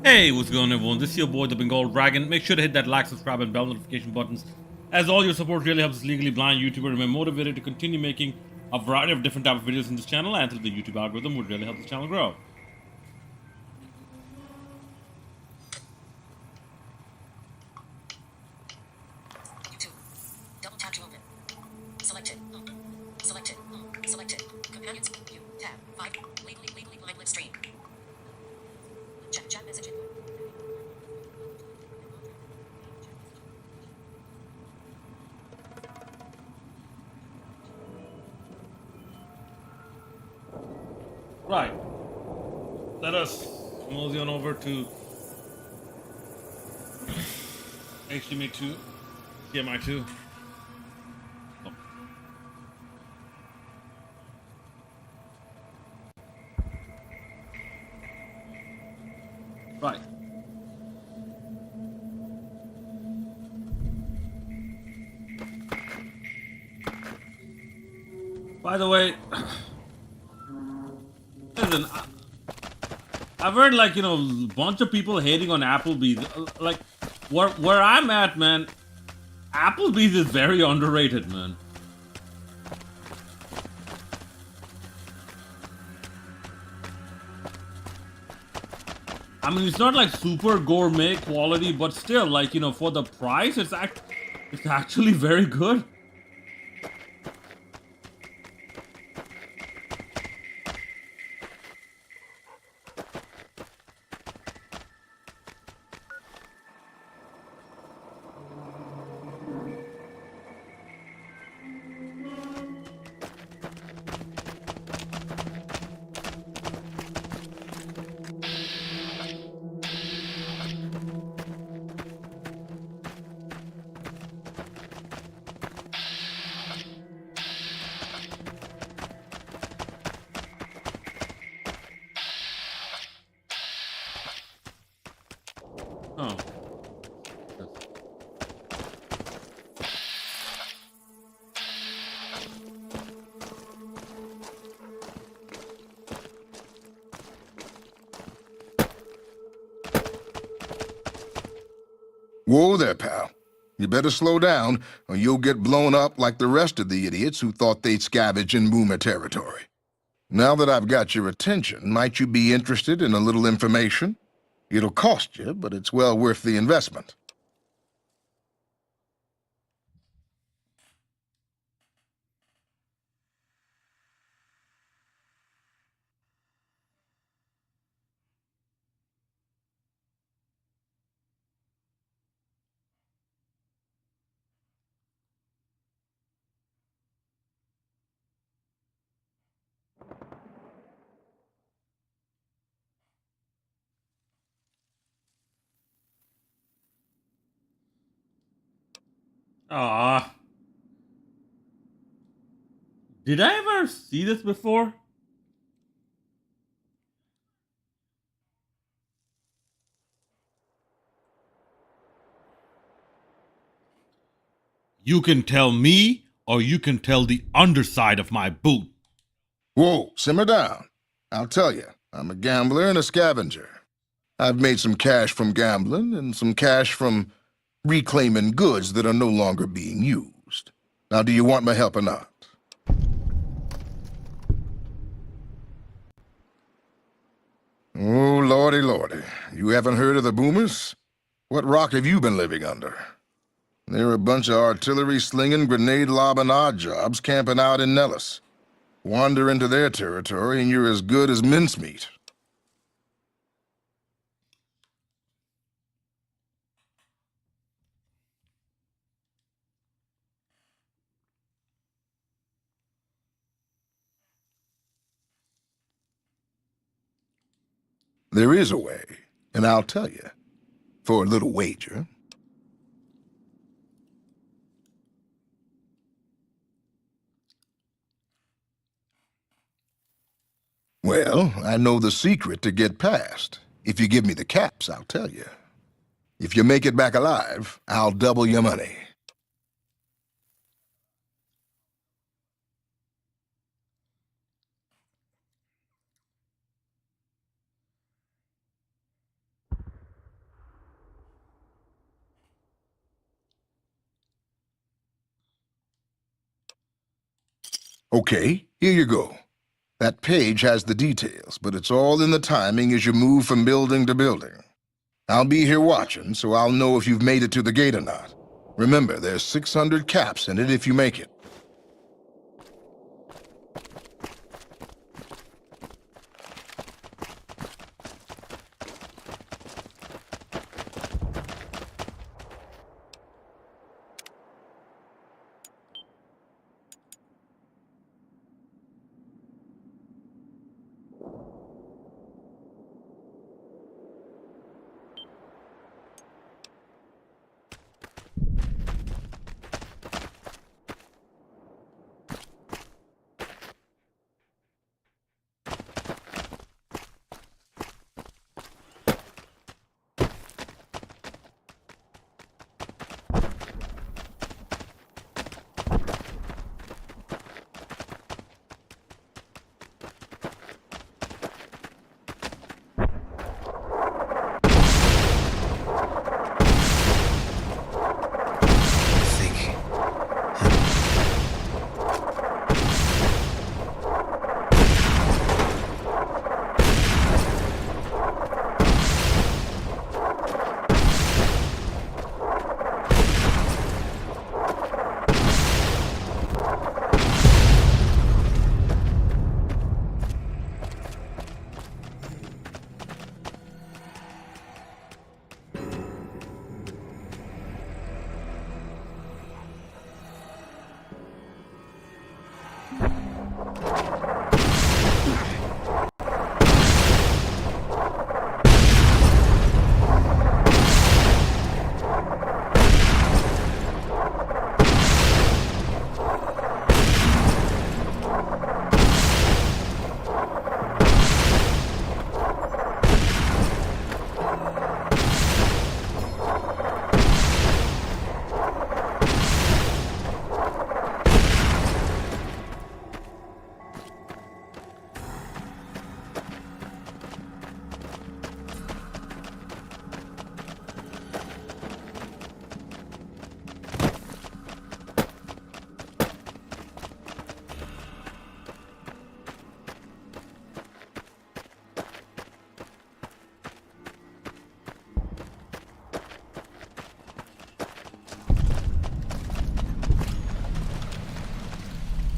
Hey, what's going on, everyone? This is your boy, the Bengal Dragon. Make sure to hit that like, subscribe, and bell notification buttons, as all your support really helps us legally blind YouTuber remain motivated to continue making a variety of different type of videos in this channel, and through the YouTube algorithm would really help this channel grow. YouTube. Double tap to open. Selected. Selected. Selected. Companions. View. Tab. 5. Legally blind Livestream. Chat message. Right. Let us mosey on over to HDMI 2, HDMI 2. Oh. Right. By the way, listen, I've heard a bunch of people hating on Applebee's. Like, where I'm at, man, Applebee's is very underrated, man. I mean, it's not like super gourmet quality, but still, for the price, it's actually very good. Oh. Whoa there, pal. You better slow down, or you'll get blown up like the rest of the idiots who thought they'd scavenge in Boomer territory. Now that I've got your attention, might you be interested in a little information? It'll cost you, but it's well worth the investment. Ah. Did I ever see this before? You can tell me, or you can tell the underside of my boot. Whoa, simmer down. I'll tell you, I'm a gambler and a scavenger. I've made some cash from gambling and some cash from reclaiming goods that are no longer being used. Now, do you want my help or not? Oh, lordy, lordy. You haven't heard of the Boomers? What rock have you been living under? They're a bunch of artillery-slinging, grenade-lobbing odd jobs camping out in Nellis. Wander into their territory and you're as good as mincemeat. There is a way, and I'll tell you. For a little wager. Well, I know the secret to get past. If you give me the caps, I'll tell you. If you make it back alive, I'll double your money. Okay, here you go. That page has the details, but it's all in the timing as you move from building to building. I'll be here watching, so I'll know if you've made it to the gate or not. Remember, there's 600 caps in it if you make it.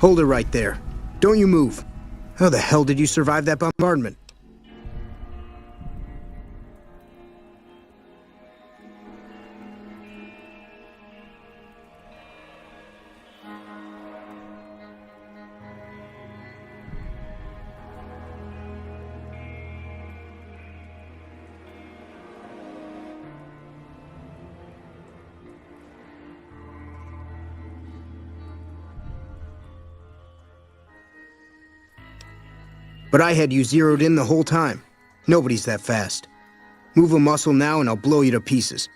Hold it right there. Don't you move. How the hell did you survive that bombardment? But I had you zeroed in the whole time. Nobody's that fast. Move a muscle now and I'll blow you to pieces.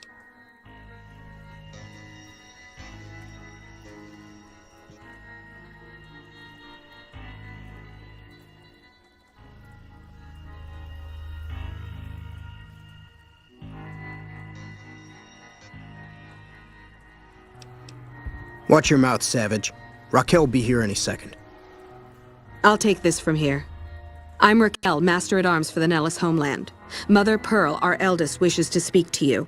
Watch your mouth, Savage. Raquel will be here any second. I'll take this from here. I'm Raquel, Master-at-Arms for the Nellis homeland. Mother Pearl, our eldest, wishes to speak to you.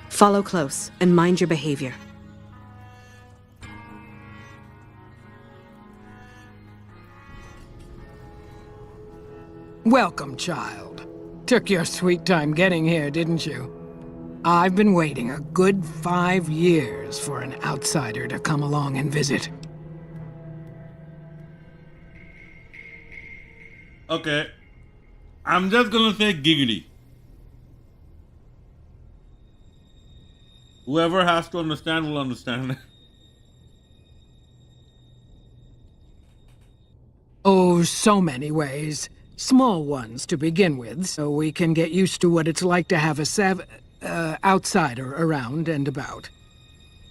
Follow close and mind your behavior. Welcome, child. Took your sweet time getting here, didn't you? I've been waiting a good 5 years for an outsider to come along and visit. Okay. I'm just gonna say giggity. Whoever has to understand will understand. Oh, so many ways. Small ones to begin with, so we can get used to what it's like to have a outsider around and about.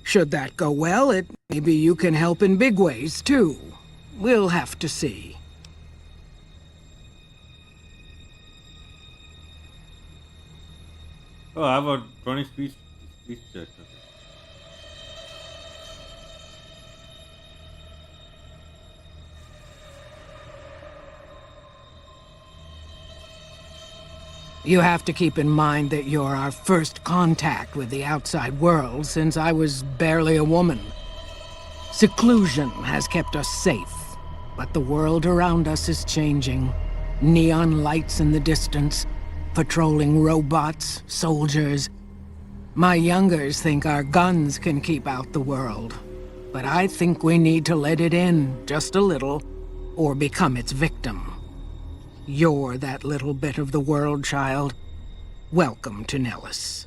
Should that go well, maybe you can help in big ways, too. We'll have to see. Oh, I have a 20 speech Please check. Okay. You have to keep in mind that you're our first contact with the outside world since I was barely a woman. Seclusion has kept us safe, but the world around us is changing. Neon lights in the distance, patrolling robots, soldiers. My youngers think our guns can keep out the world, but I think we need to let it in, just a little, or become its victim. You're that little bit of the world, child. Welcome to Nellis.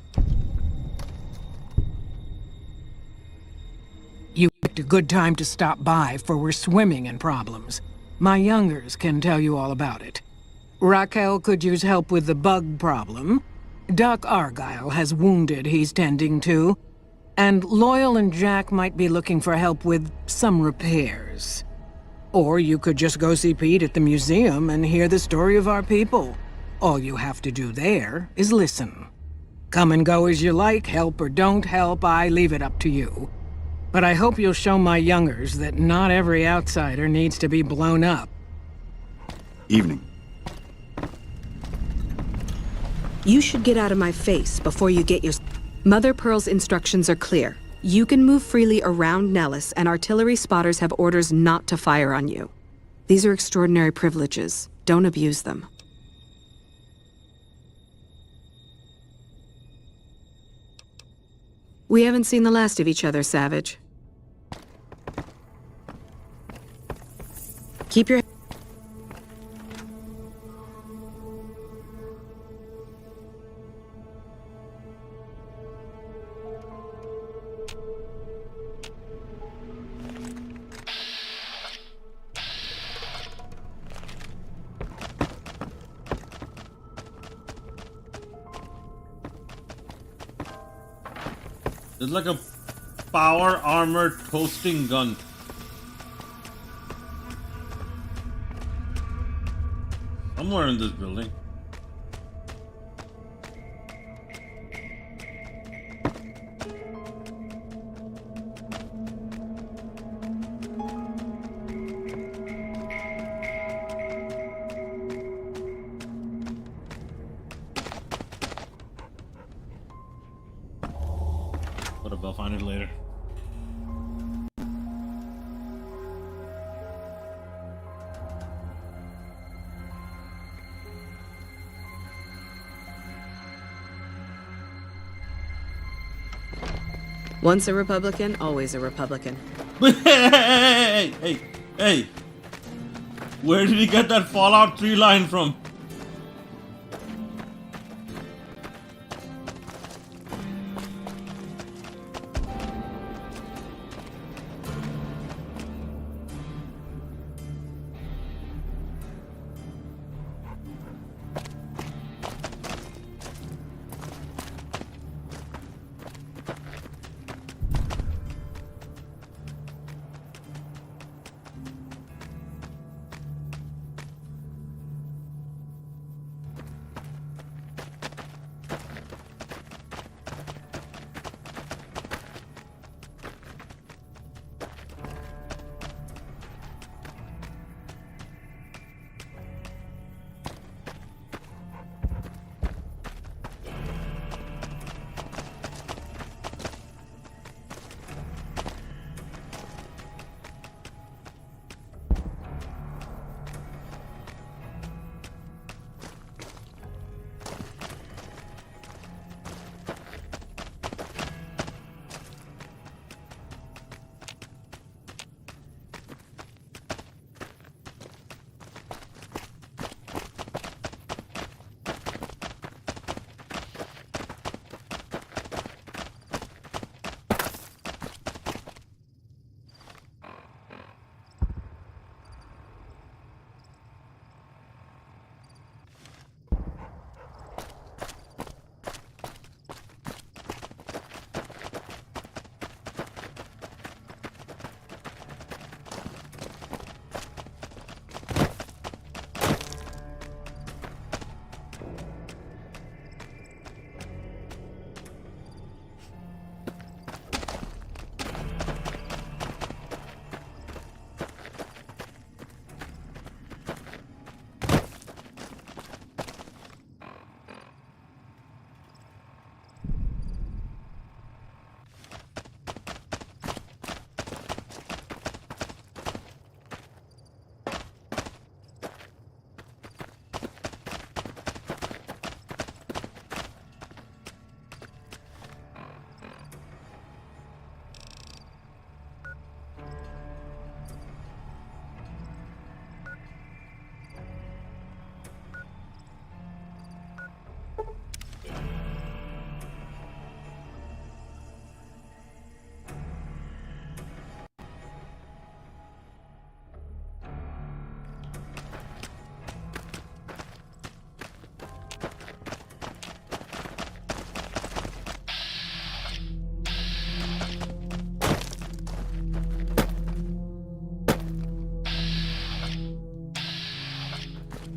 You picked a good time to stop by, for we're swimming in problems. My youngers can tell you all about it. Raquel could use help with the bug problem. Doc Argyle has wounded he's tending to. And Loyal and Jack might be looking for help with some repairs. Or you could just go see Pete at the museum and hear the story of our people. All you have to do there is listen. Come and go as you like, help or don't help, I leave it up to you. But I hope you'll show my youngers that not every outsider needs to be blown up. Evening. You should get out of my face before you get your... Mother Pearl's instructions are clear. You can move freely around Nellis, and artillery spotters have orders not to fire on you. These are extraordinary privileges. Don't abuse them. We haven't seen the last of each other, Savage. Keep your... It's like a power armored toasting gun. Somewhere in this building. Whatever, I'll find it later. Once a Republican, always a Republican. Hey! Where did he get that Fallout 3 line from?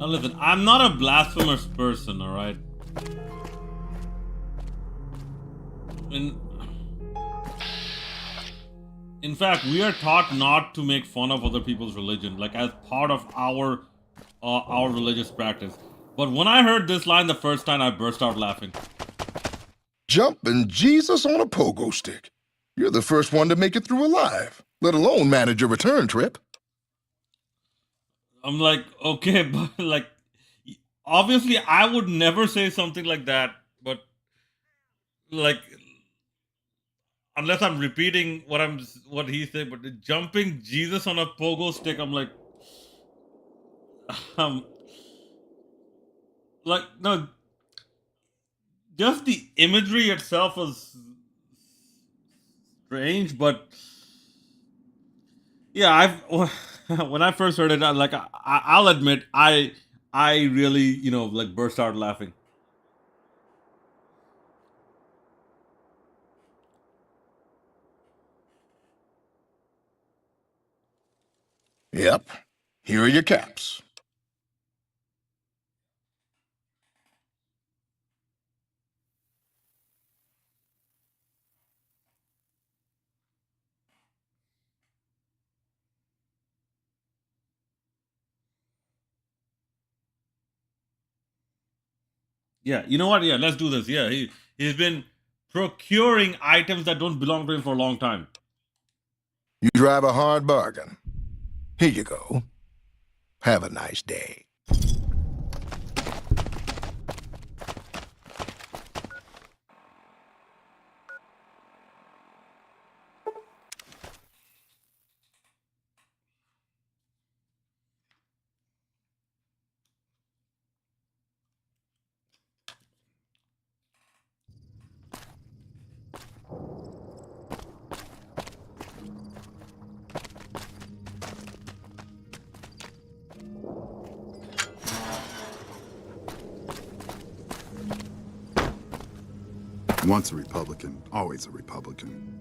Now listen, I'm not a blasphemous person, alright? In fact, we are taught not to make fun of other people's religion, like as part of our religious practice. But when I heard this line the first time, I burst out laughing. Jumping Jesus on a pogo stick. You're the first one to make it through alive, let alone manage a return trip. I'm like, okay, but like, obviously I would never say something like that, but like, unless I'm repeating what he said, but jumping Jesus on a pogo stick, I'm um, like, no, just the imagery itself was strange, but yeah, when I first heard it, I'll admit, I really, like burst out laughing. Yep. Here are your caps. Yeah, you know what? Yeah, let's do this. Yeah, he's been procuring items that don't belong to him for a long time. You drive a hard bargain. Here you go. Have a nice day. Once a Republican, always a Republican.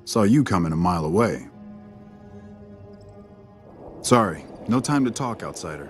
Saw you coming a mile away. Sorry, no time to talk, outsider.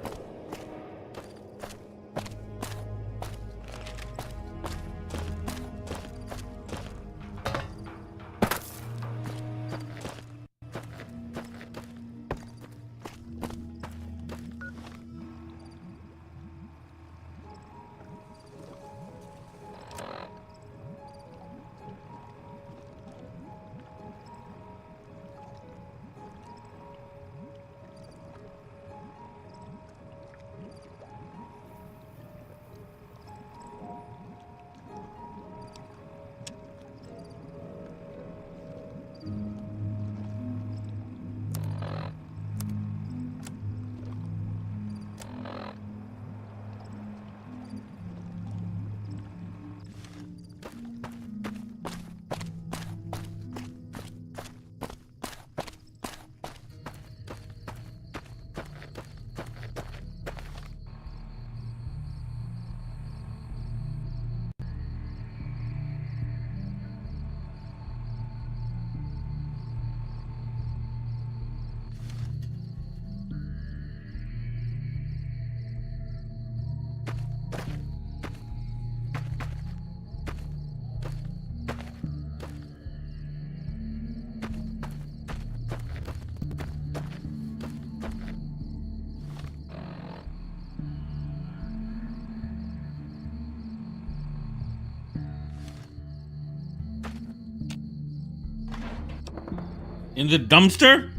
In the dumpster?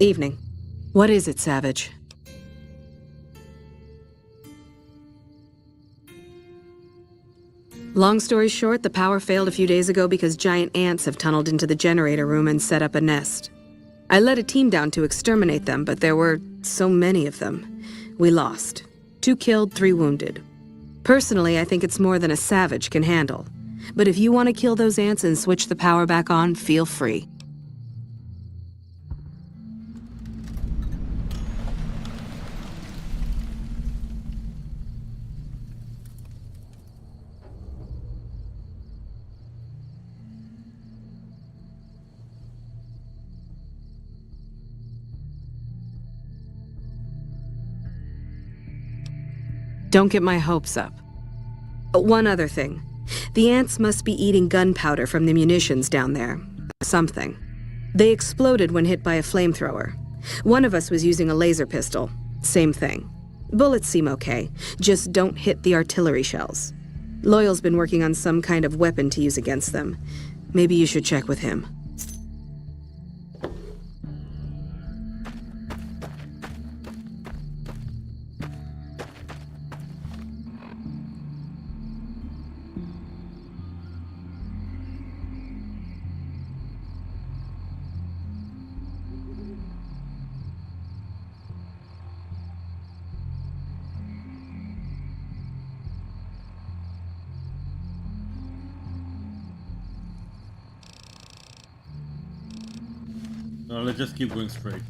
Evening. What is it, Savage? Long story short, the power failed a few days ago because giant ants have tunneled into the generator room and set up a nest. I led a team down to exterminate them, but there were So many of them. We lost. 2 killed, 3 wounded. Personally, I think it's more than a savage can handle. But if you want to kill those ants and switch the power back on, feel free. Don't get my hopes up. One other thing. The ants must be eating gunpowder from the munitions down there. Something. They exploded when hit by a flamethrower. One of us was using a laser pistol. Same thing. Bullets seem okay. Just don't hit the artillery shells. Loyal's been working on some kind of weapon to use against them. Maybe you should check with him. Let's just keep going straight.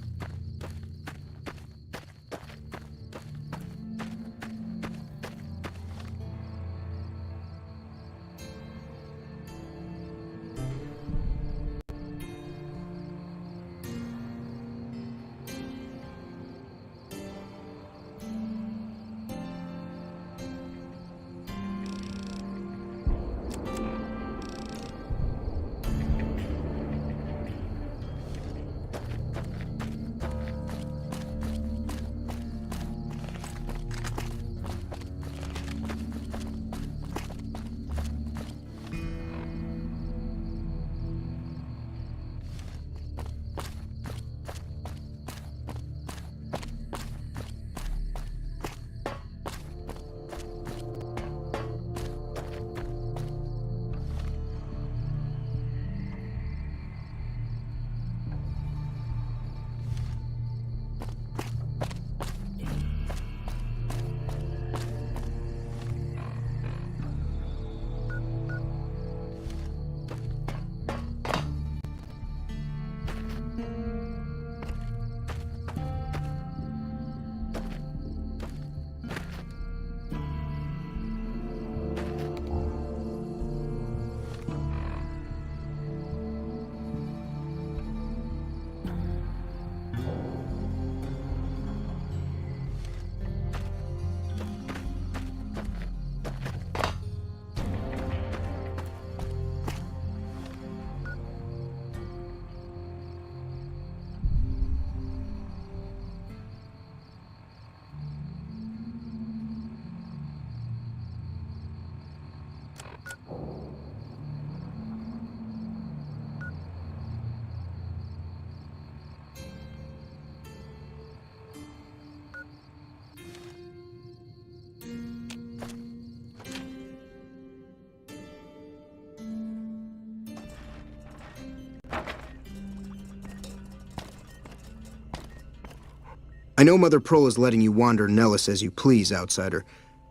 I know Mother Pearl is letting you wander Nellis as you please, outsider,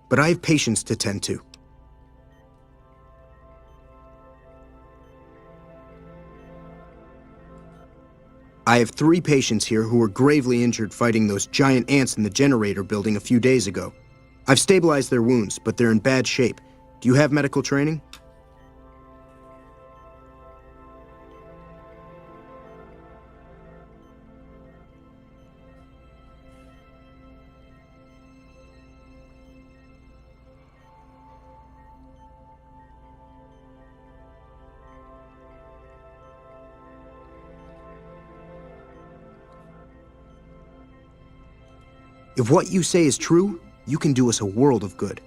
but I have patients to tend to. I have 3 patients here who were gravely injured fighting those giant ants in the generator building a few days ago. I've stabilized their wounds, but they're in bad shape. Do you have medical training? If what you say is true, you can do us a world of good.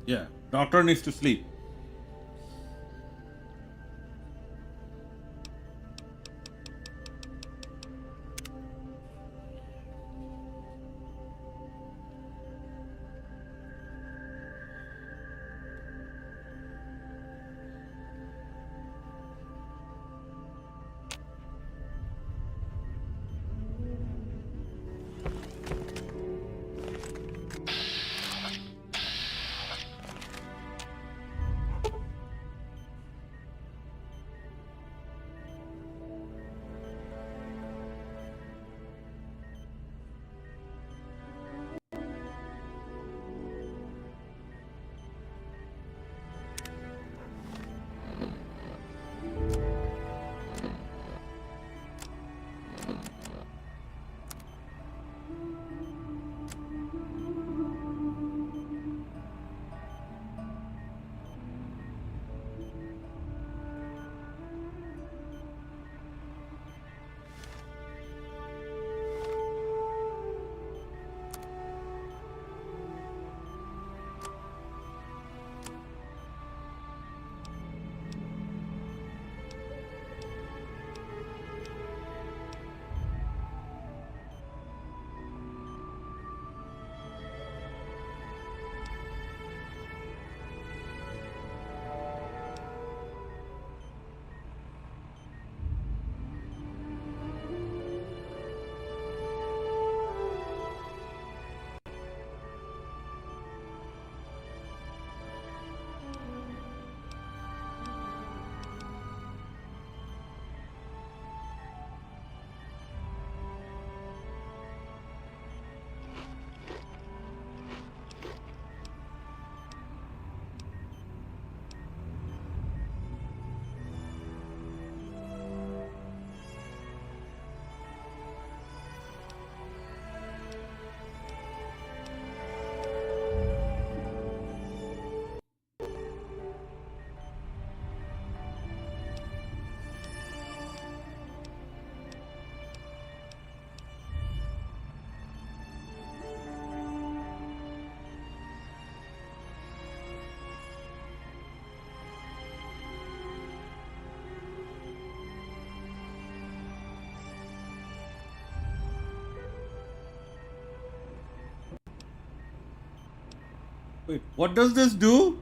Yeah, doctor needs to sleep. Wait, what does this do?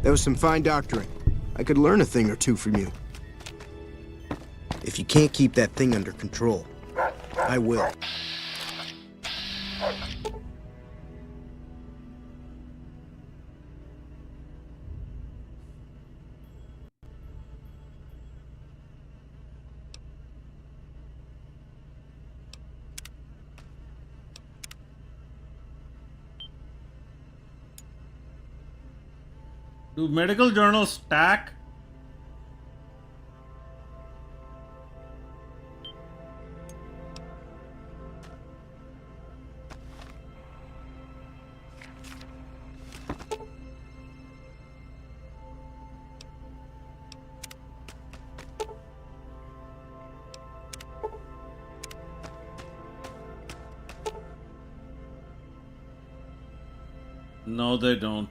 That was some fine doctoring. I could learn a thing or two from you. If you can't keep that thing under control, I will. Do medical journals stack? No, they don't.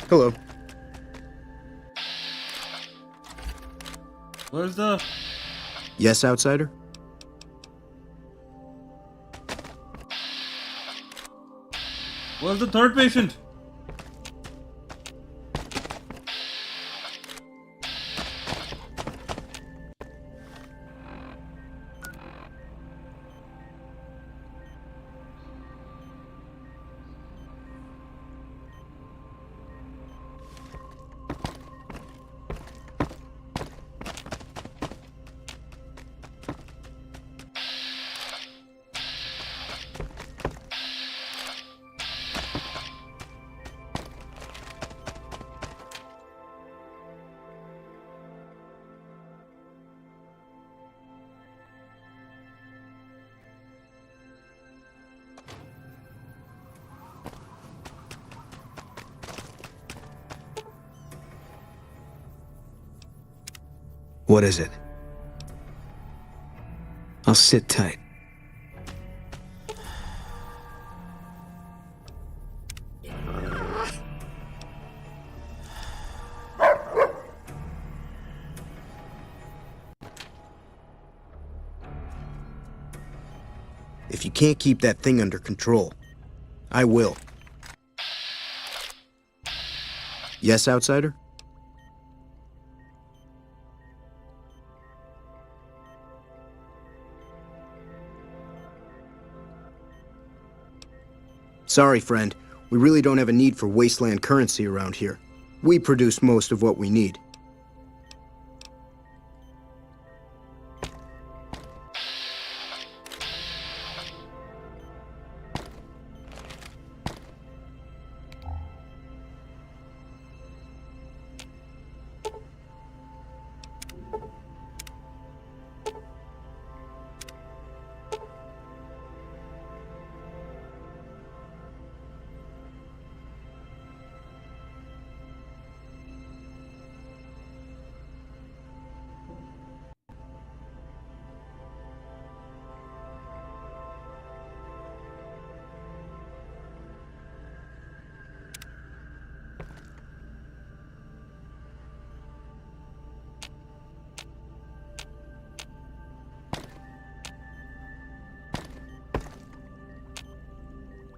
Hello. Where's the... Yes, outsider? Where's the third patient? What is it? I'll sit tight. If you can't keep that thing under control, I will. Yes, outsider? Sorry, friend. We really don't have a need for wasteland currency around here. We produce most of what we need.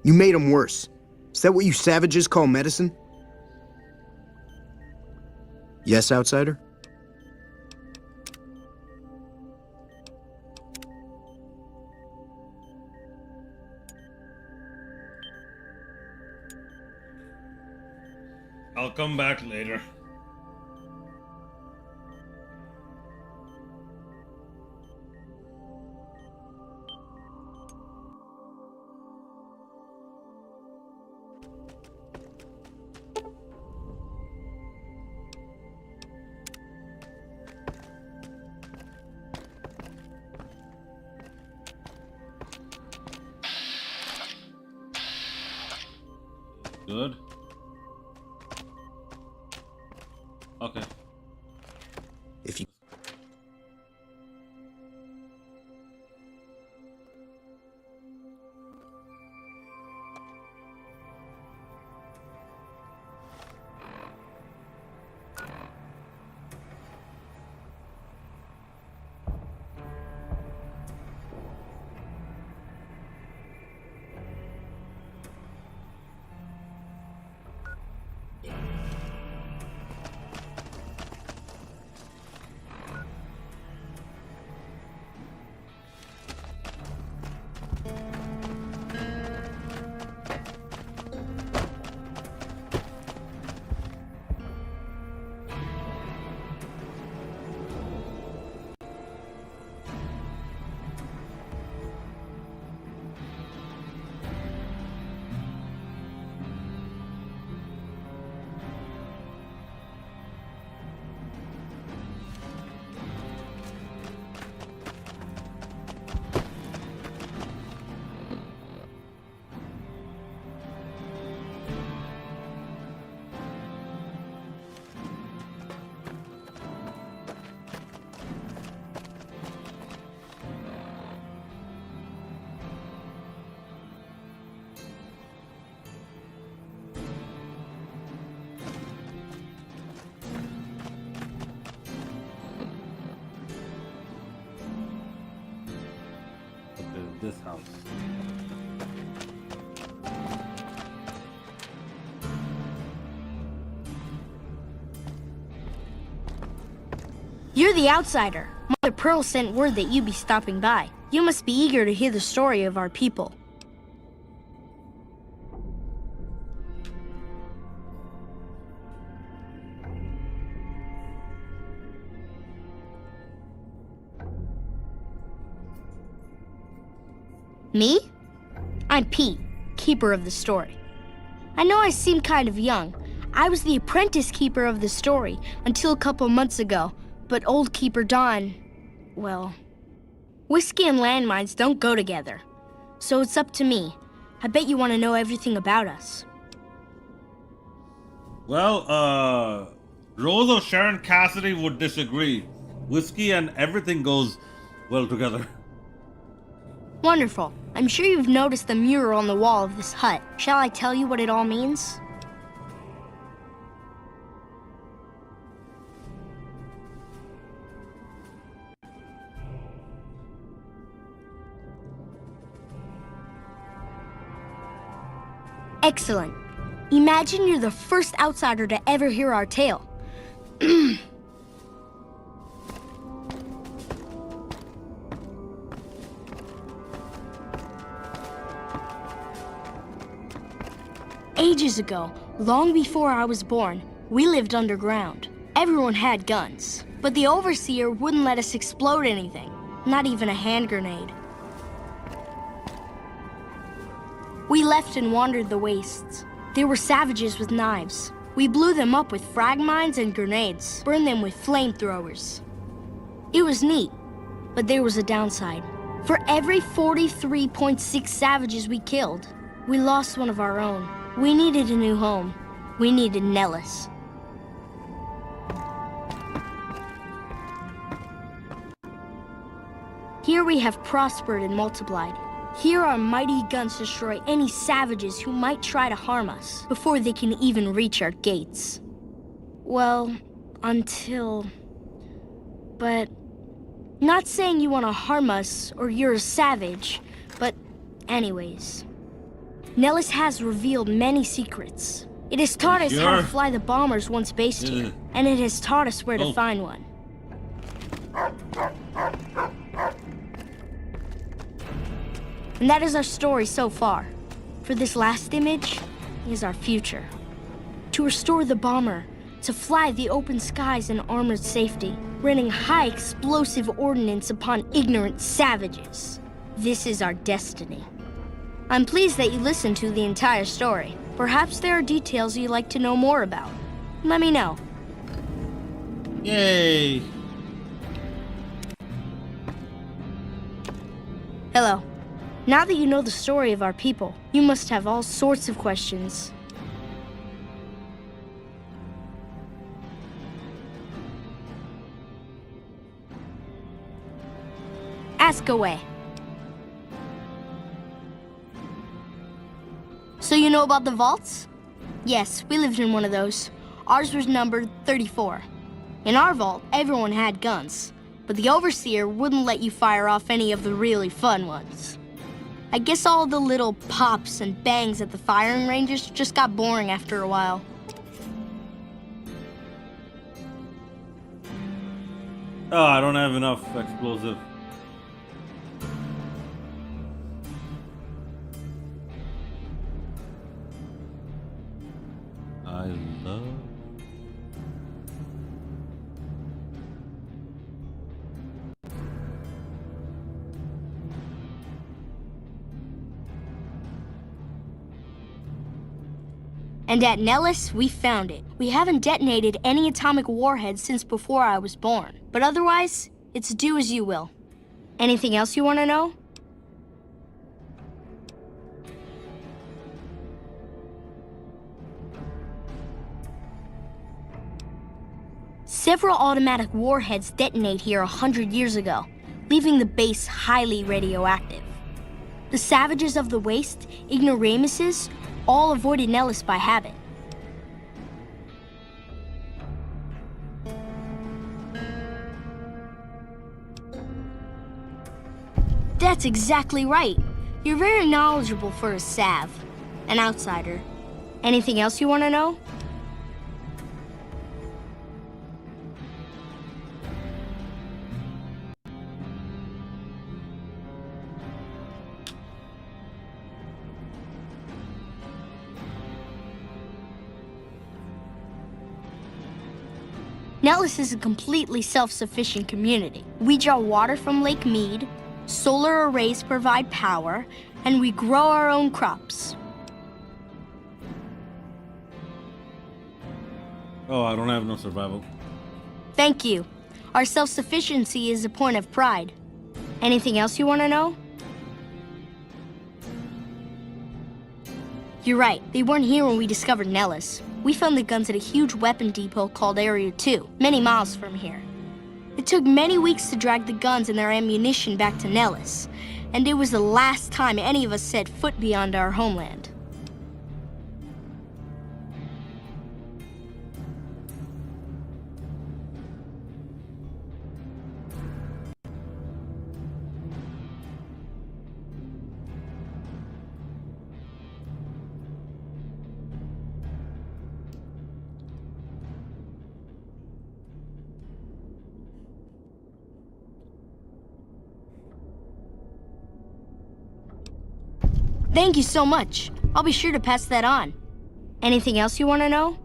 You made them worse. Is that what you savages call medicine? Yes, outsider? I'll come back later. Good. Okay. If you... This house. You're the outsider. Mother Pearl sent word that you'd be stopping by. You must be eager to hear the story of our people. Me? I'm Pete, keeper of the story. I know I seem kind of young. I was the apprentice keeper of the story until a couple months ago, but old keeper Don, well, whiskey and landmines don't go together. So it's up to me. I bet you want to know everything about us. Well, Rose or Sharon Cassidy would disagree. Whiskey and everything goes well together. Wonderful. I'm sure you've noticed the mural on the wall of this hut. Shall I tell you what it all means? Excellent. Imagine you're the first outsider to ever hear our tale. Ages ago, long before I was born, we lived underground. Everyone had guns, but the overseer wouldn't let us explode anything, not even a hand grenade. We left and wandered the wastes. There were savages with knives. We blew them up with frag mines and grenades, burned them with flamethrowers. It was neat, but there was a downside. For every 43.6 savages we killed, we lost one of our own. We needed a new home. We needed Nellis. Here we have prospered and multiplied. Here our mighty guns destroy any savages who might try to harm us before they can even reach our gates. Well, until... But... Not saying you want to harm us or you're a savage, but anyways... Nellis has revealed many secrets. It has taught us how to Sure. fly the bombers once based here, Yeah. and it has taught us where to Oh. find one. And that is our story so far. For this last image is our future. To restore the bomber, to fly the open skies in armored safety, raining high explosive ordnance upon ignorant savages. This is our destiny. I'm pleased that you listened to the entire story. Perhaps there are details you'd like to know more about. Let me know. Yay. Hello. Now that you know the story of our people, you must have all sorts of questions. Ask away. So you know about the vaults? Yes, we lived in one of those. Ours was numbered 34. In our vault, everyone had guns, but the overseer wouldn't let you fire off any of the really fun ones. I guess all the little pops and bangs at the firing ranges just got boring after a while. Oh, I don't have enough explosive. I love. And at Nellis, we found it. We haven't detonated any atomic warheads since before I was born. But otherwise, it's do as you will. Anything else you want to know? Several automatic warheads detonate here 100 years ago, leaving the base highly radioactive. The savages of the waste, ignoramuses, all avoided Nellis by habit. That's exactly right. You're very knowledgeable for a Sav, an outsider. Anything else you want to know? Nellis is a completely self-sufficient community. We draw water from Lake Mead, solar arrays provide power, and we grow our own crops. Oh, I don't have no survival. Thank you. Our self-sufficiency is a point of pride. Anything else you want to know? You're right. They weren't here when we discovered Nellis. We found the guns at a huge weapon depot called Area 2, many miles from here. It took many weeks to drag the guns and their ammunition back to Nellis, and it was the last time any of us set foot beyond our homeland. Thank you so much. I'll be sure to pass that on. Anything else you want to know?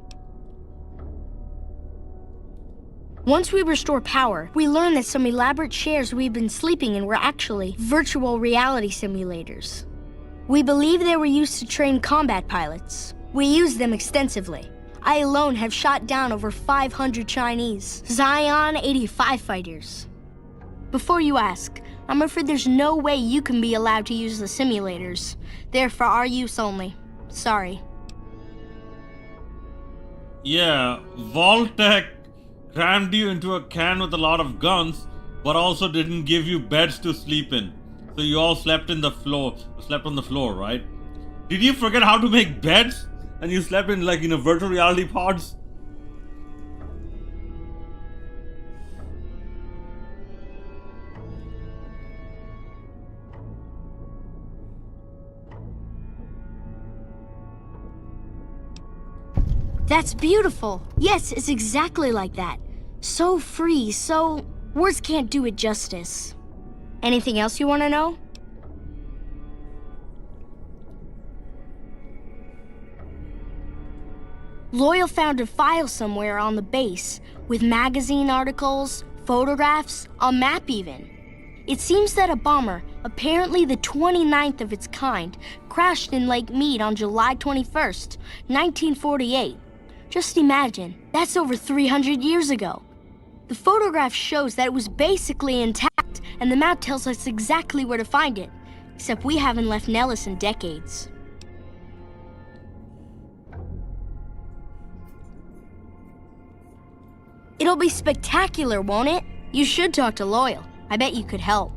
Once we restore power, we learn that some elaborate chairs we've been sleeping in were actually virtual reality simulators. We believe they were used to train combat pilots. We use them extensively. I alone have shot down over 500 Chinese Zion 85 fighters. Before you ask, I'm afraid there's no way you can be allowed to use the simulators. They're for our use only. Sorry. Yeah, Vault-Tec crammed you into a can with a lot of guns, but also didn't give you beds to sleep in. So you all slept on the floor, right? Did you forget how to make beds? And you slept in like, virtual reality pods? That's beautiful. Yes, it's exactly like that. So free, so... Words can't do it justice. Anything else you want to know? Loyal found a file somewhere on the base, with magazine articles, photographs, a map even. It seems that a bomber, apparently the 29th of its kind, crashed in Lake Mead on July 21st, 1948. Just imagine, that's over 300 years ago. The photograph shows that it was basically intact, and the map tells us exactly where to find it. Except we haven't left Nellis in decades. It'll be spectacular, won't it? You should talk to Loyal. I bet you could help.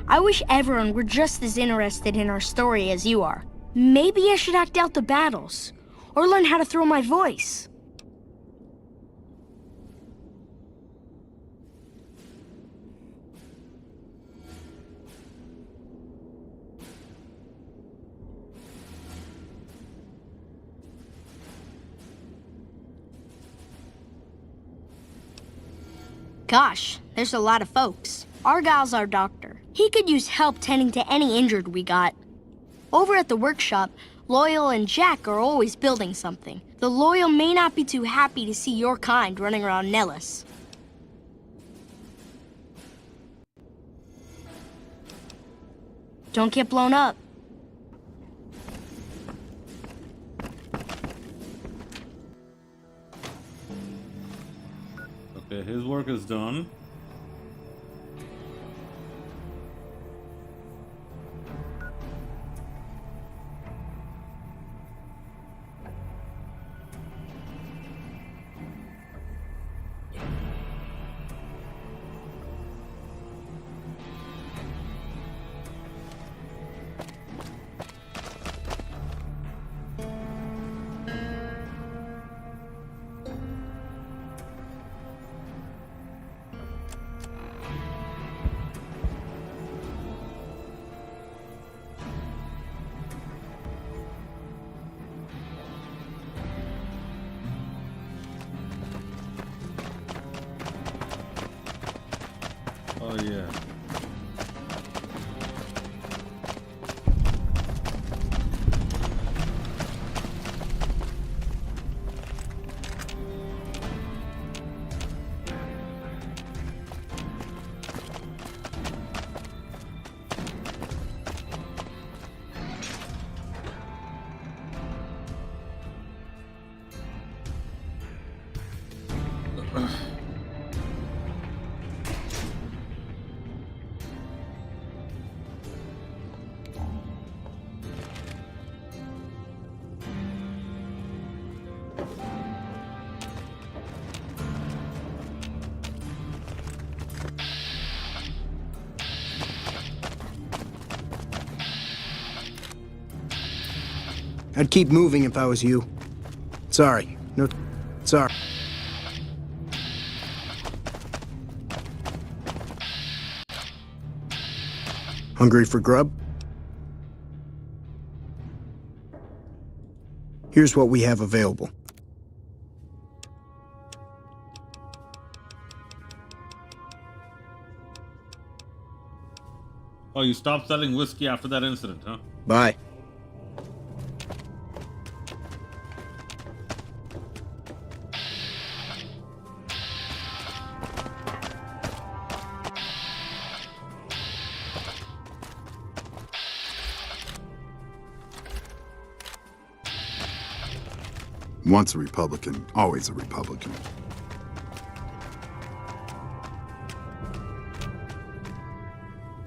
I wish everyone were just as interested in our story as you are. Maybe I should act out the battles, or learn how to throw my voice. Gosh, there's a lot of folks. Argyle's our doctor. He could use help tending to any injured we got. Over at the workshop, Loyal and Jack are always building something. The Loyal may not be too happy to see your kind running around Nellis. Don't get blown up. Okay, his work is done. Oh yeah. I'd keep moving if I was you. Sorry. No, sorry. Hungry for grub? Here's what we have available. Oh, you stopped selling whiskey after that incident, huh? Bye. Once a Republican, always a Republican.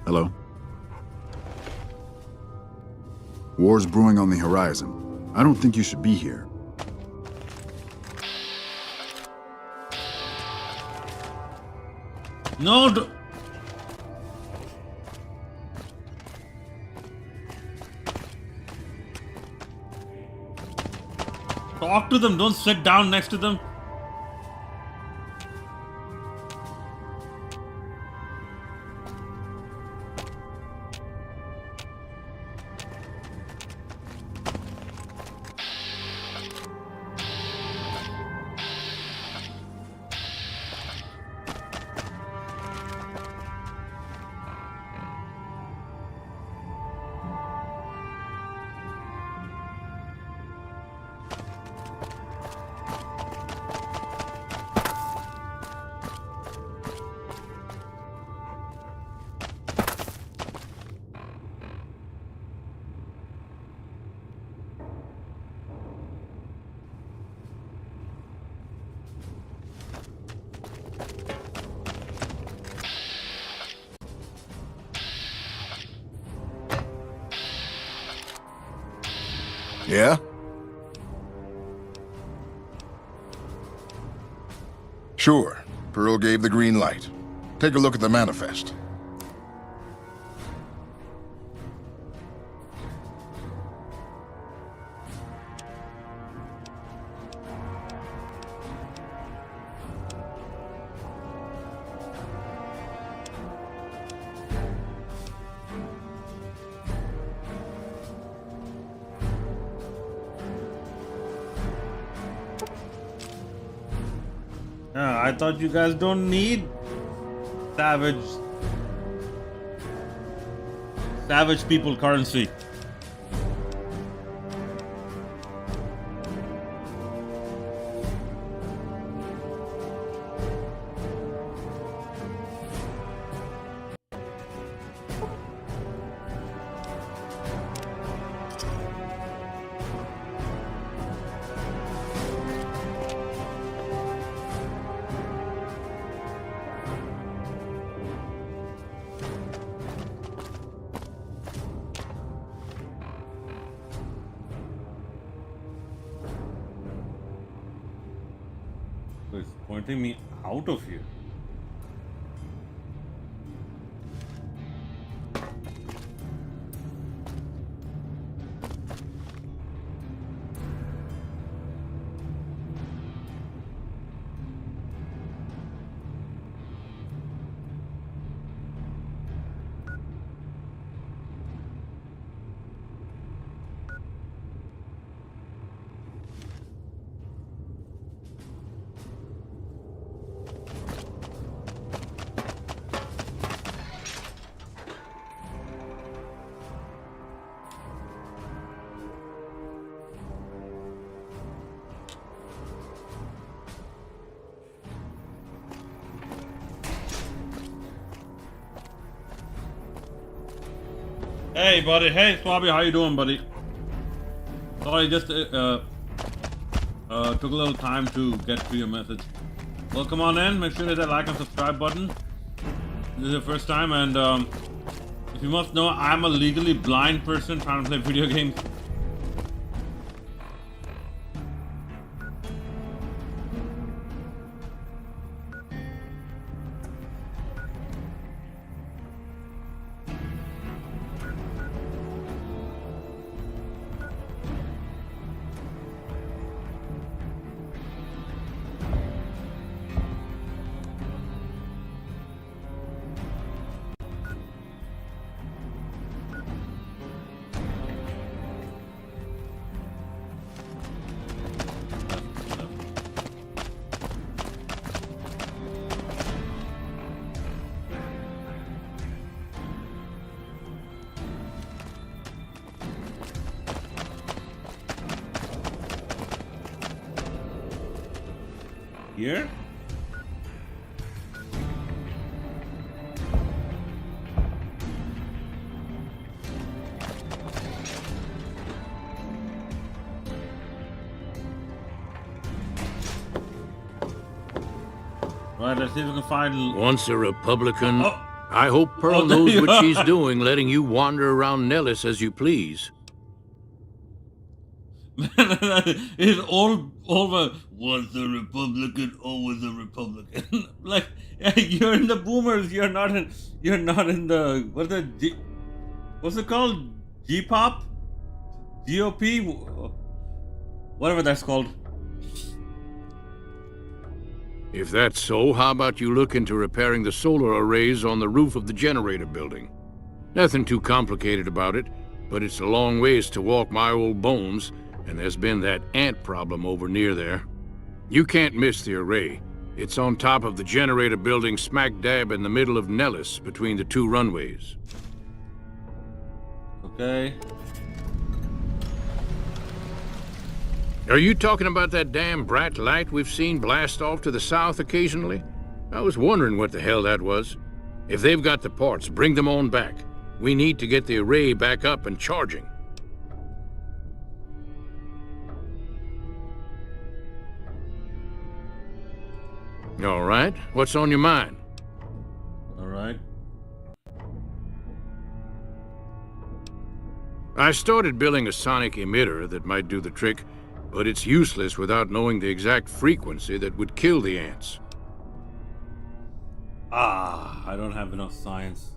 Hello? War's brewing on the horizon. I don't think you should be here. No, talk to them, don't sit down next to them. Yeah? Sure. Pearl gave the green light. Take a look at the manifest. I thought you guys don't need savage people currency. So it's pointing me out of here. Hey, buddy. Hey, Swabby. How you doing, buddy? Sorry, just took a little time to get to your message. Well, come on in. Make sure to hit that like and subscribe button. This is your first time, and if you must know, I'm a legally blind person trying to play video games. Here? Right, let's see if we can find... Once a Republican, Oh. I hope Pearl there knows you what are. she's doing, letting you wander around Nellis as you please. It's all over. Once a Republican, always a Republican. Like, you're in the boomers. You're not in the what's it called? G-pop, GOP, whatever that's called. If that's so, how about you look into repairing the solar arrays on the roof of the generator building? Nothing too complicated about it, but it's a long ways to walk my old bones, and there's been that ant problem over near there. You can't miss the array. It's on top of the generator building smack dab in the middle of Nellis, between the two runways. Okay. Are you talking about that damn bright light we've seen blast off to the south occasionally? I was wondering what the hell that was. If they've got the parts, bring them on back. We need to get the array back up and charging. All right, what's on your mind? All right. I started building a sonic emitter that might do the trick, but it's useless without knowing the exact frequency that would kill the ants. I don't have enough science.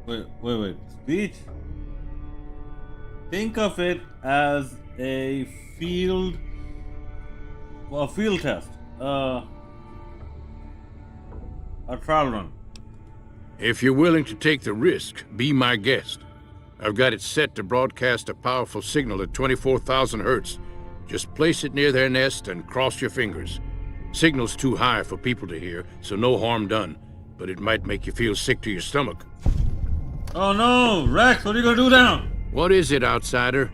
Wait. Speech? Think of it as a field test. A trial run. If you're willing to take the risk, be my guest. I've got it set to broadcast a powerful signal at 24,000 hertz. Just place it near their nest and cross your fingers. Signal's too high for people to hear, so no harm done. But it might make you feel sick to your stomach. Oh no, Rex, what are you gonna do now? What is it, outsider?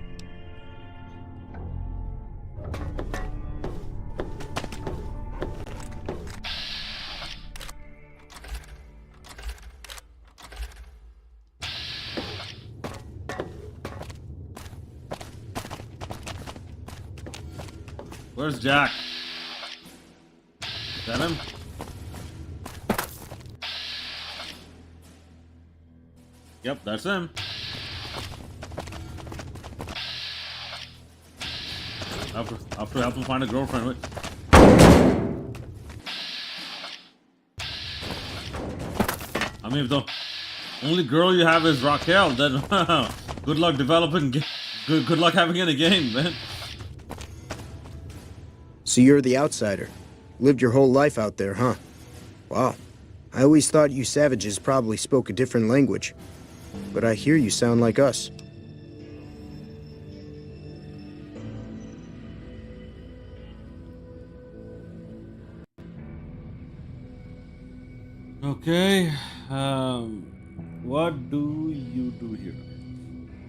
Where's Jack? Is that him? Yep, that's him. I have to help him find a girlfriend. Wait. I mean, if the only girl you have is Raquel, then good luck developing. Good luck having it again, man. So you're the outsider. Lived your whole life out there, huh? Wow. I always thought you savages probably spoke a different language. But I hear you sound like us. Okay, what do you do here?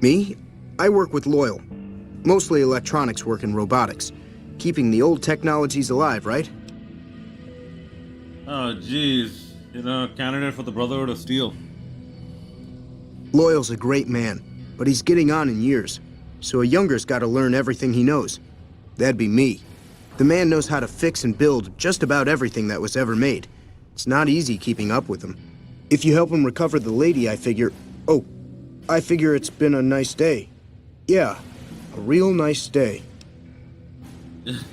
Me? I work with Loyal. Mostly electronics work and robotics. Keeping the old technologies alive, right? Oh, jeez. You know, candidate for the Brotherhood of Steel. Loyal's a great man, but he's getting on in years. So a younger's gotta learn everything he knows. That'd be me. The man knows how to fix and build just about everything that was ever made. It's not easy keeping up with him. If you help him recover the lady, I figure... Oh, I figure it's been a nice day. Yeah, a real nice day.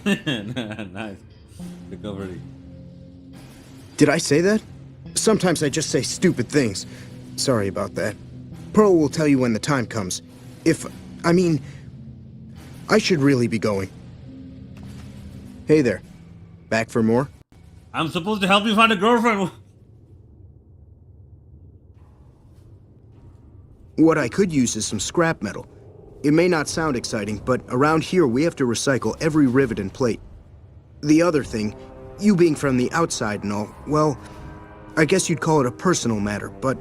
Nice. Recovery. Did I say that? Sometimes I just say stupid things. Sorry about that. Pearl will tell you when the time comes. I should really be going. Hey there. Back for more? I'm supposed to help you find a girlfriend. What I could use is some scrap metal. It may not sound exciting, but around here we have to recycle every rivet and plate. The other thing, you being from the outside and all, well, I guess you'd call it a personal matter, but,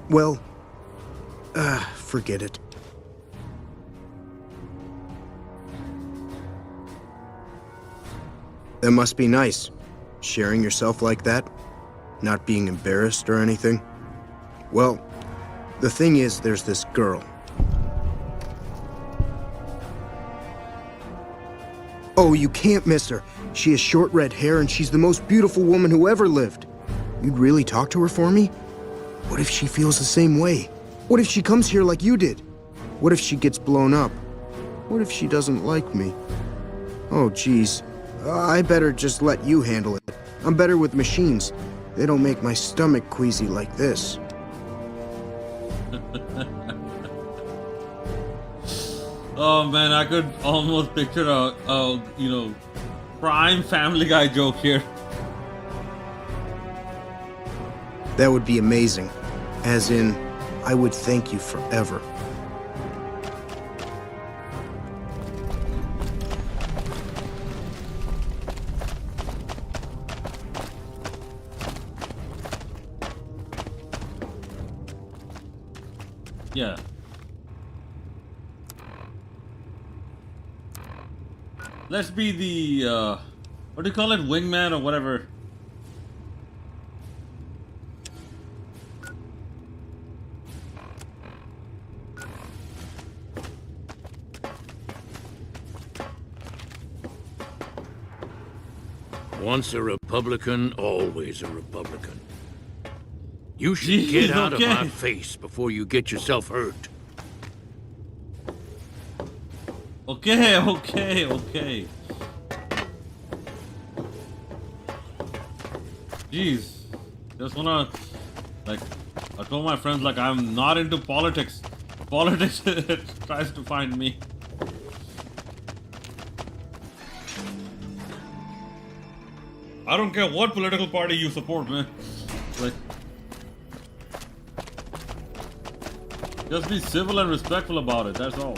well, forget it. That must be nice, sharing yourself like that, not being embarrassed or anything. Well, the thing is, there's this girl. Oh, you can't miss her. She has short red hair and she's the most beautiful woman who ever lived. You'd really talk to her for me? What if she feels the same way? What if she comes here like you did? What if she gets blown up? What if she doesn't like me? Oh, geez. I better just let you handle it. I'm better with machines. They don't make my stomach queasy like this. Oh man, I could almost picture a prime Family Guy joke here. That would be amazing. As in, I would thank you forever. Yeah. Let's be the, what do you call it? Wingman or whatever. Once a Republican, always a Republican. You should Jeez, get out okay. of my face before you get yourself hurt. Okay, okay, okay. Jeez. Just wanna, like, I told my friends, like, I'm not into politics. Politics tries to find me. I don't care what political party you support, man. Like, just be civil and respectful about it, that's all.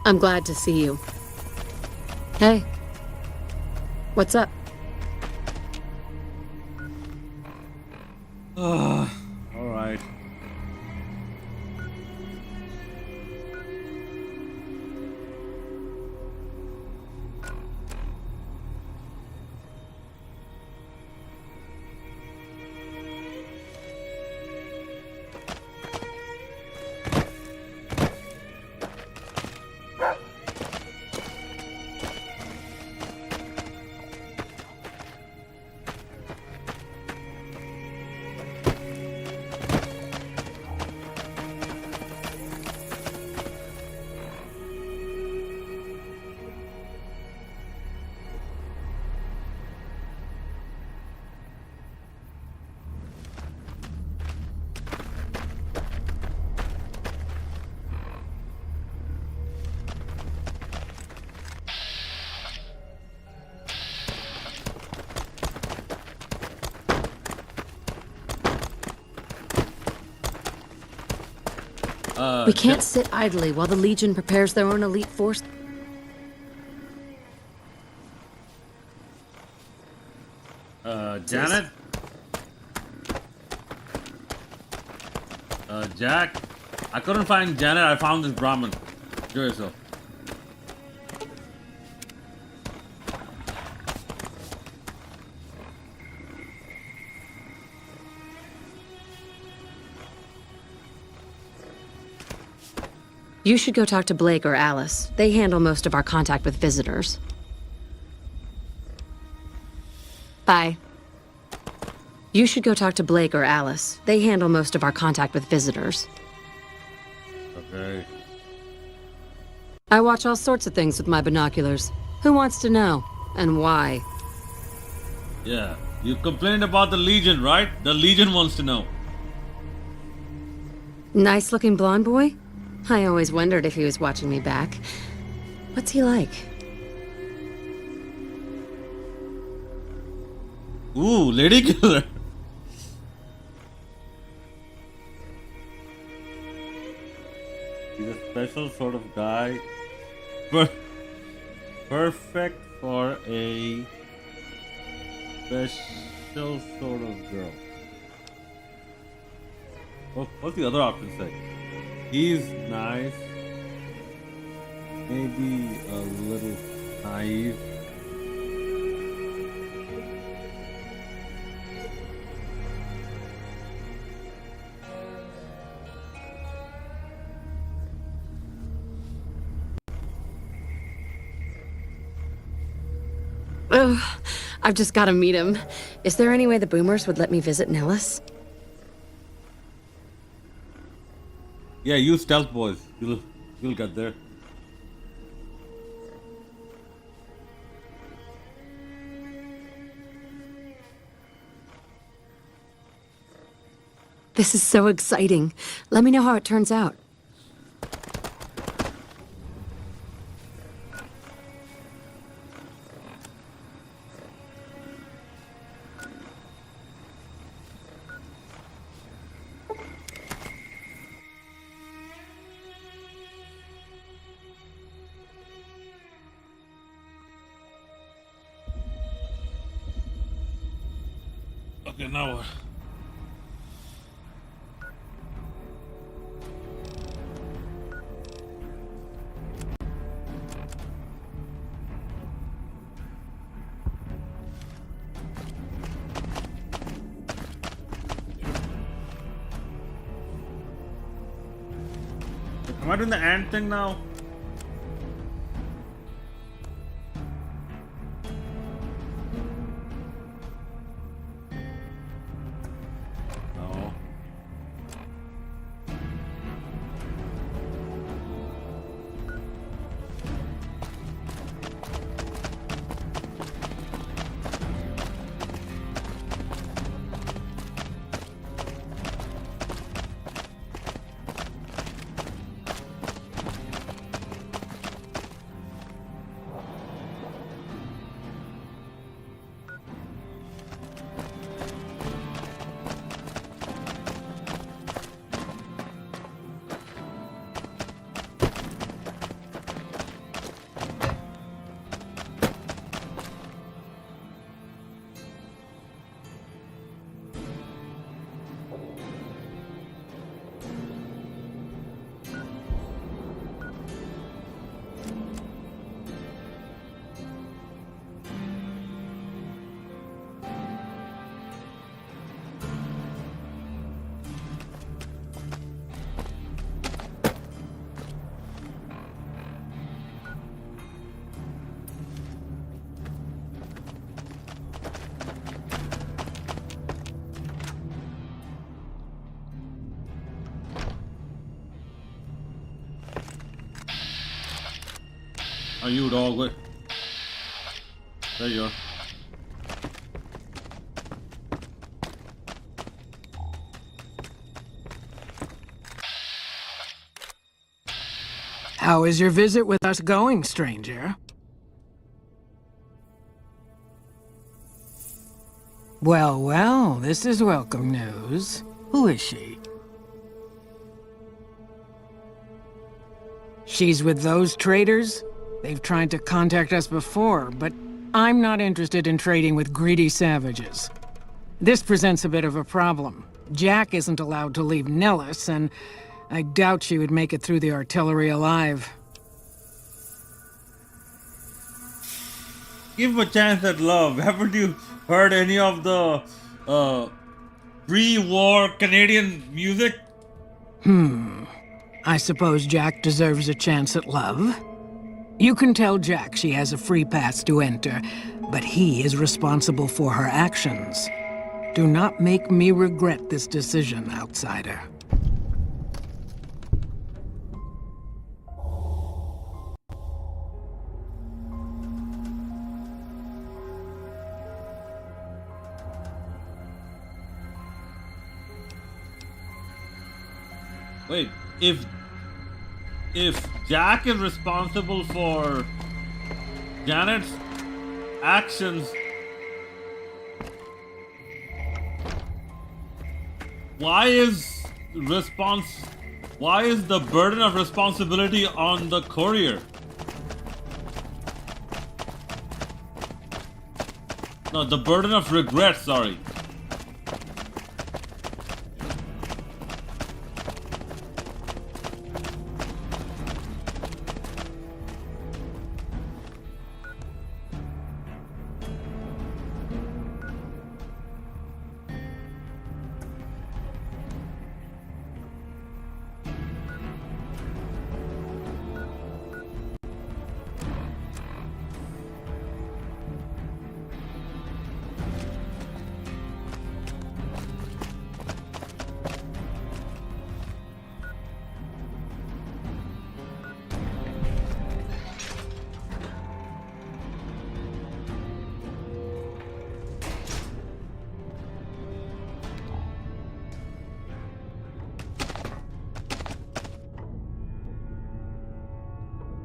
I'm glad to see you. Hey. What's up? Alright. We can't sit idly while the Legion prepares their own elite force. Janet? Jack? I couldn't find Janet, I found this Brahmin. Do yourself. You should go talk to Blake or Alice. They handle most of our contact with visitors. Bye. You should go talk to Blake or Alice. They handle most of our contact with visitors. Okay. I watch all sorts of things with my binoculars. Who wants to know? And why? Yeah. You complained about the Legion, right? The Legion wants to know. Nice-looking blonde boy? I always wondered if he was watching me back. What's he like? Ooh, lady killer. He's a special sort of guy. Perfect for a special sort of girl. Oh, what's the other option say? He's nice. Maybe a little naive. Oh, I've just got to meet him. Is there any way the boomers would let me visit Nellis? Yeah, use stealth, boys. You'll get there. This is so exciting. Let me know how it turns out. Okay, now what? Am I doing the ant thing now? No. Are you dog? Wait. There you are. How is your visit with us going, stranger? Well, well, this is welcome news. Who is she? She's with those traders? They've tried to contact us before, but I'm not interested in trading with greedy savages. This presents a bit of a problem. Jack isn't allowed to leave Nellis, and I doubt she would make it through the artillery alive. Give him a chance at love. Haven't you heard any of the pre-war Canadian music? I suppose Jack deserves a chance at love. You can tell Jack she has a free pass to enter, but he is responsible for her actions. Do not make me regret this decision, outsider. Wait, if Jack is responsible for Janet's actions, why is the burden of responsibility on the courier? No, the burden of regret, sorry.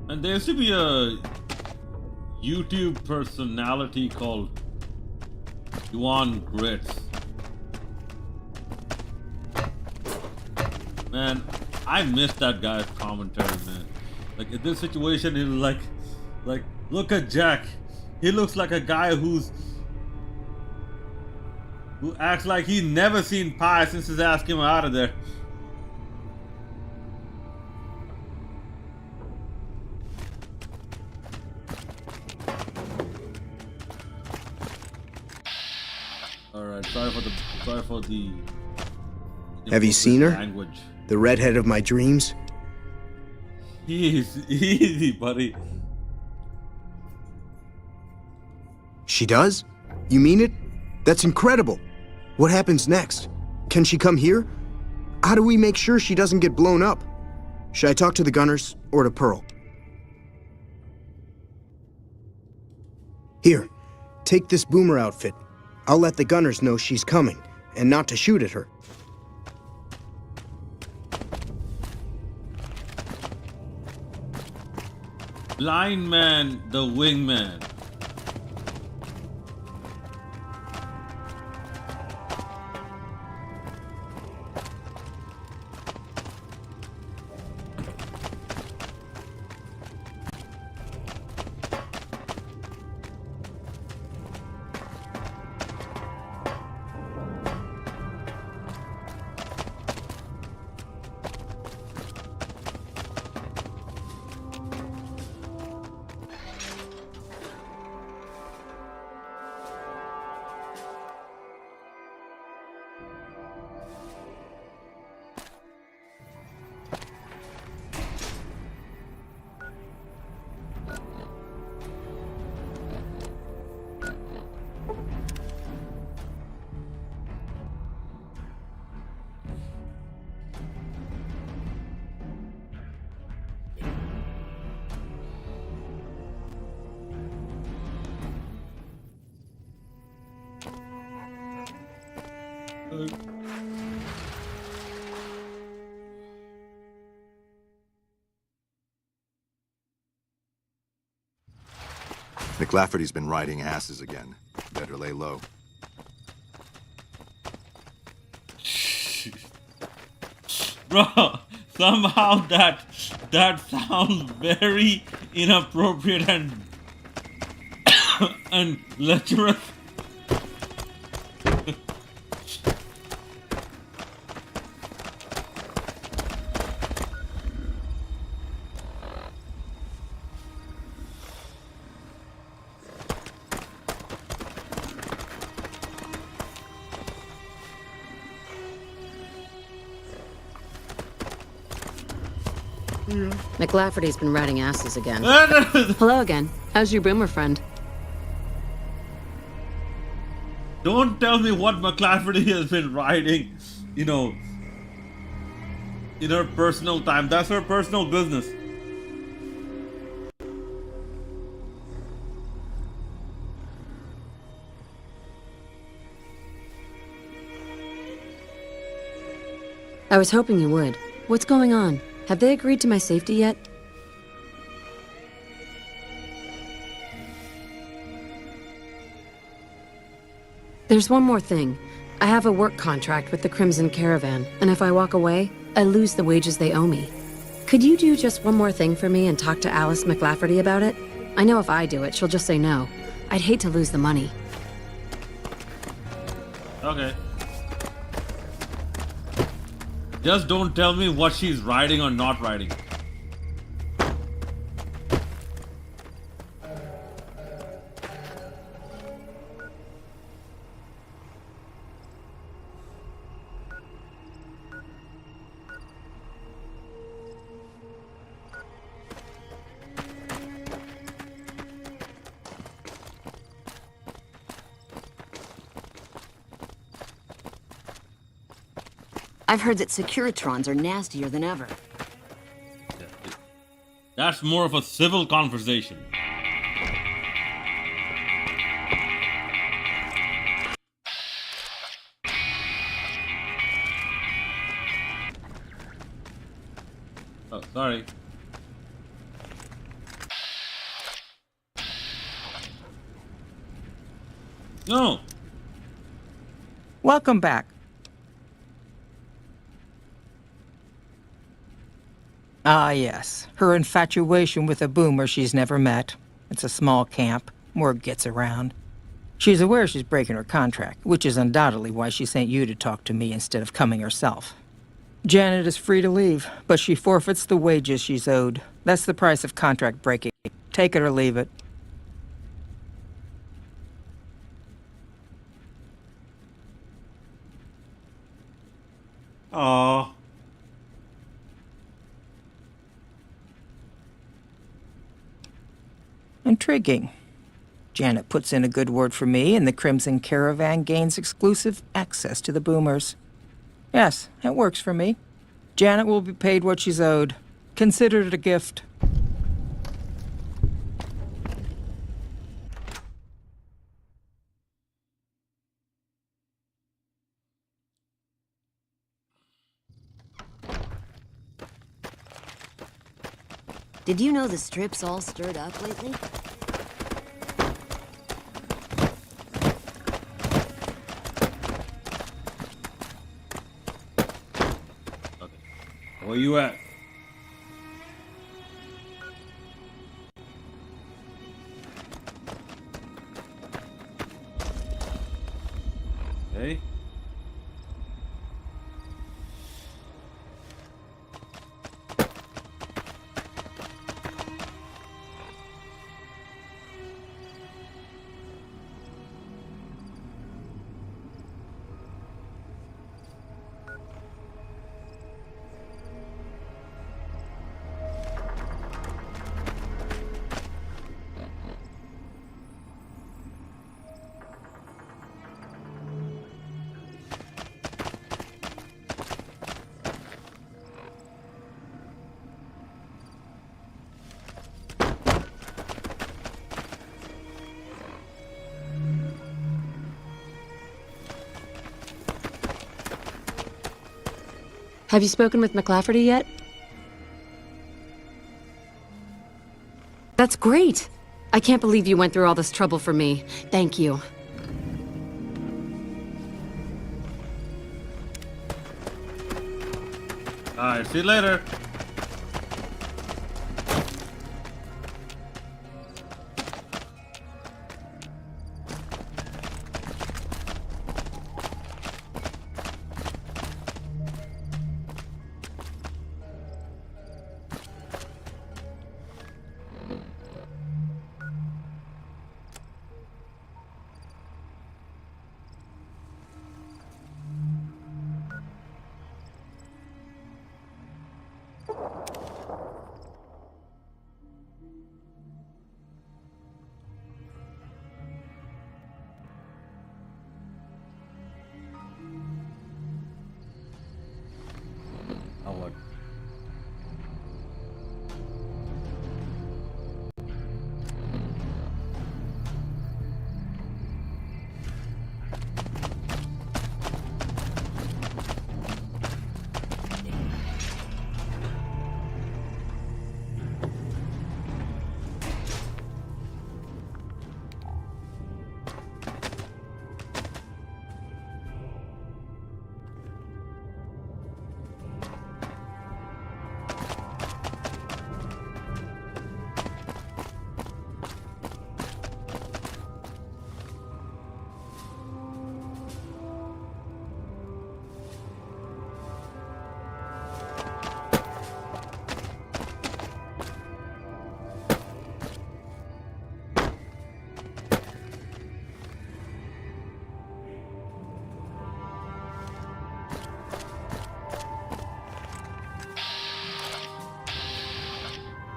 And there used to be a YouTube personality called Yuan Grits. Man, I missed that guy's commentary, man. Like in this situation, he like, look at Jack. He looks like a guy who acts like he never seen pie since his ass came out of there. Alright, sorry for the Have you seen her? language. The redhead of my dreams? Easy, buddy. She does? You mean it? That's incredible. What happens next? Can she come here? How do we make sure she doesn't get blown up? Should I talk to the gunners or to Pearl? Here, take this boomer outfit. I'll let the gunners know she's coming, and not to shoot at her. Blind man, the wingman. McLafferty's been riding asses again. Better lay low. Bro, somehow that sounds very inappropriate and lecherous. McLafferty's been riding asses again. Hello again. How's your boomer friend? Don't tell me what McLafferty has been riding, in her personal time. That's her personal business. I was hoping you would. What's going on? Have they agreed to my safety yet? There's one more thing. I have a work contract with the Crimson Caravan, and if I walk away, I lose the wages they owe me. Could you do just one more thing for me and talk to Alice McLafferty about it? I know if I do it, she'll just say no. I'd hate to lose the money. Okay. Just don't tell me what she's riding or not riding. I've heard that Securitrons are nastier than ever. That's more of a civil conversation. Oh, sorry. No. Welcome back. Ah, yes. Her infatuation with a boomer she's never met. It's a small camp. Word gets around. She's aware she's breaking her contract, which is undoubtedly why she sent you to talk to me instead of coming herself. Janet is free to leave, but she forfeits the wages she's owed. That's the price of contract breaking. Take it or leave it. Aww. Intriguing. Janet puts in a good word for me, and the Crimson Caravan gains exclusive access to the boomers. Yes, it works for me. Janet will be paid what she's owed. Consider it a gift. Did you know the strip's all stirred up lately? Where you at? Okay. Have you spoken with McLafferty yet? That's great! I can't believe you went through all this trouble for me. Thank you. Alright, see you later. Oh, what?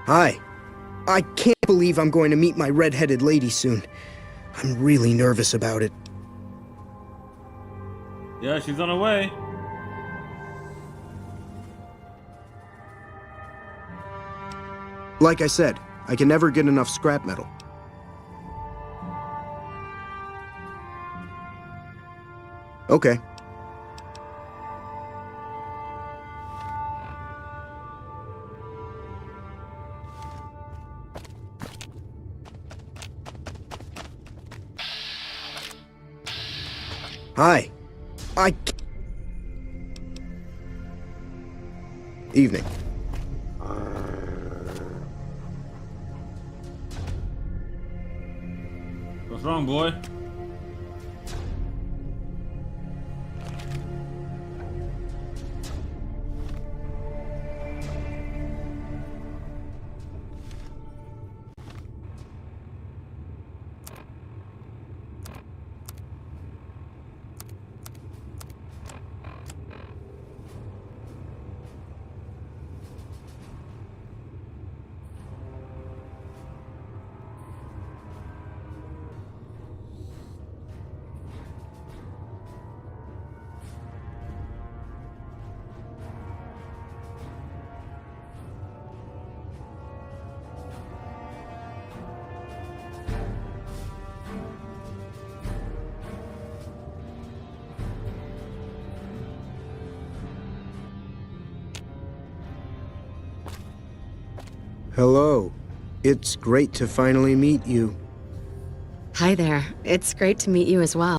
Hi. I can't believe I'm going to meet my red-headed lady soon. I'm really nervous about it. Yeah, she's on her way. Like I said, I can never get enough scrap metal. Okay. Hi. Evening. What's wrong, boy? Hello. It's great to finally meet you. Hi there. It's great to meet you as well.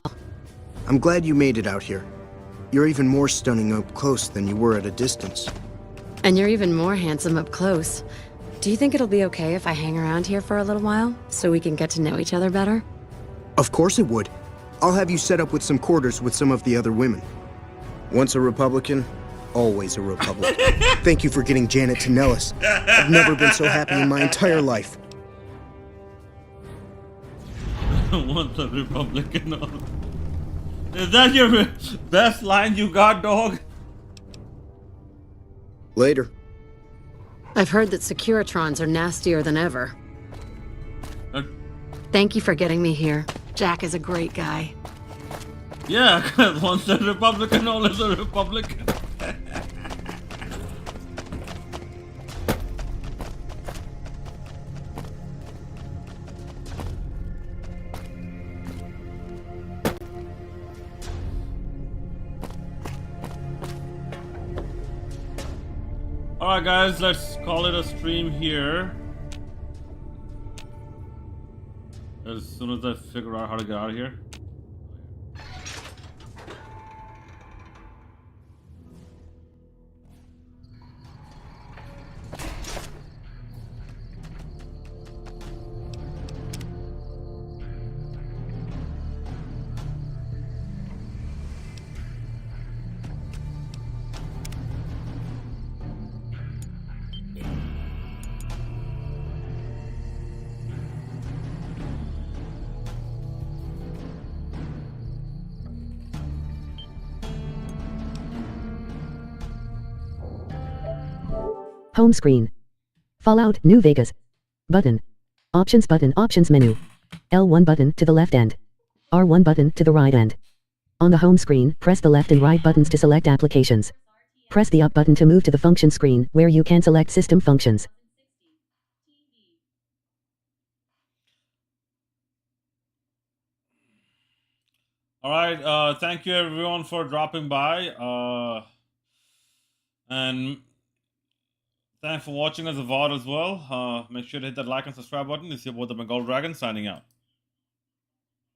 I'm glad you made it out here. You're even more stunning up close than you were at a distance. And you're even more handsome up close. Do you think it'll be okay if I hang around here for a little while, so we can get to know each other better? Of course it would. I'll have you set up with some quarters with some of the other women. Once a Republican, always a Republican. Thank you for getting Janet to Nellis. I've never been so happy in my entire life. Once a Republican. Is that your best line you got, dog? Later. I've heard that Securitrons are nastier than ever. Thank you for getting me here. Jack is a great guy. Yeah, because once a Republican, always a Republican. Alright guys, let's call it a stream here. As soon as I figure out how to get out of here. Home screen. Fallout New Vegas. Button. Options button. Options menu. L1 button to the left and R1 button to the right and. On the home screen, press the left and right buttons to select applications. Press the up button to move to the function screen, where you can select system functions. Alright, thank you everyone for dropping by. And thanks for watching as a VOD as well. Make sure to hit that like and subscribe button. This is your boy the Bengal Dragon signing out.